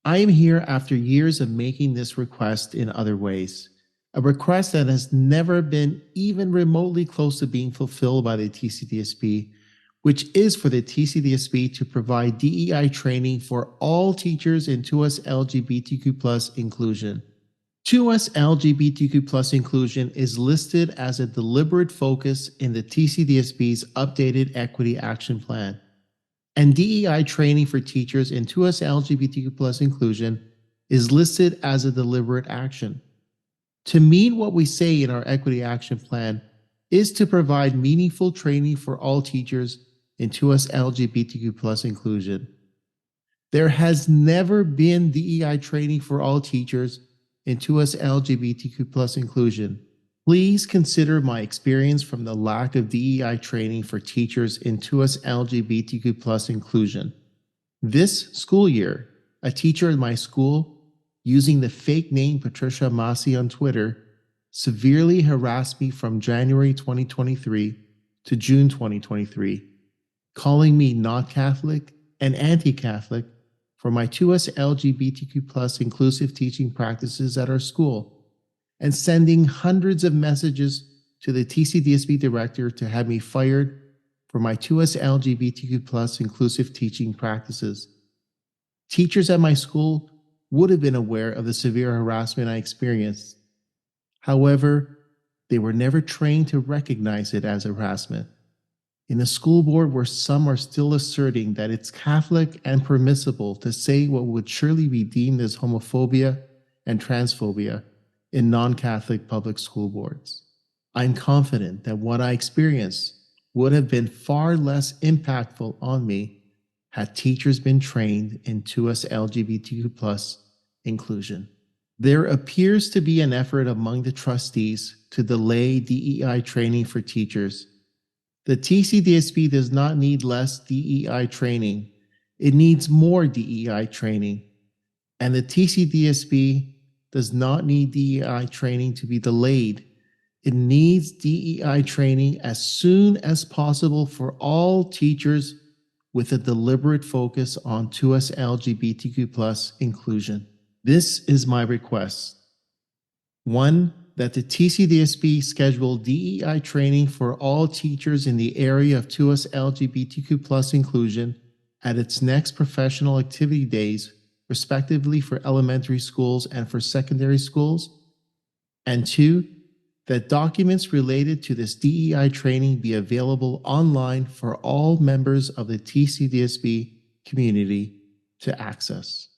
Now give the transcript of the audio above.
I am here after years of making this request in other ways, a request that has never been even remotely close to being fulfilled by the TCDSB, which is for the TCDSB to provide DEI training for all teachers in 2SLGBTQ+ inclusion. 2SLGBTQ+ inclusion is listed as a deliberate focus in the TCDSB's updated Equity Action Plan. And DEI training for teachers in 2SLGBTQ+ inclusion is listed as a deliberate action. To mean what we say in our Equity Action Plan is to provide meaningful training for all teachers in 2SLGBTQ+ inclusion. There has never been DEI training for all teachers in 2SLGBTQ+ inclusion. Please consider my experience from the lack of DEI training for teachers in 2SLGBTQ+ inclusion. This school year, a teacher in my school, using the fake name Patricia Masi on Twitter, severely harassed me from January 2023 to June 2023, calling me not Catholic and anti-Catholic for my 2SLGBTQ+ inclusive teaching practices at our school, and sending hundreds of messages to the TCDSB director to have me fired for my 2SLGBTQ+ inclusive teaching practices. Teachers at my school would have been aware of the severe harassment I experienced. However, they were never trained to recognize it as harassment. In a school board where some are still asserting that it's Catholic and permissible to say what would surely be deemed as homophobia and transphobia in non-Catholic public school boards. I'm confident that what I experienced would have been far less impactful on me had teachers been trained in 2SLGBTQ+ inclusion. There appears to be an effort among the trustees to delay DEI training for teachers. The TCDSB does not need less DEI training. It needs more DEI training. And the TCDSB does not need DEI training to be delayed. It needs DEI training as soon as possible for all teachers with a deliberate focus on 2SLGBTQ+ inclusion. This is my request. 1. That the TCDSB schedule DEI training for all teachers in the area of 2SLGBTQ+ inclusion at its next professional activity days, respectively for elementary schools and for secondary schools. And 2, that documents related to this DEI training be available online for all members of the TCDSB community to access.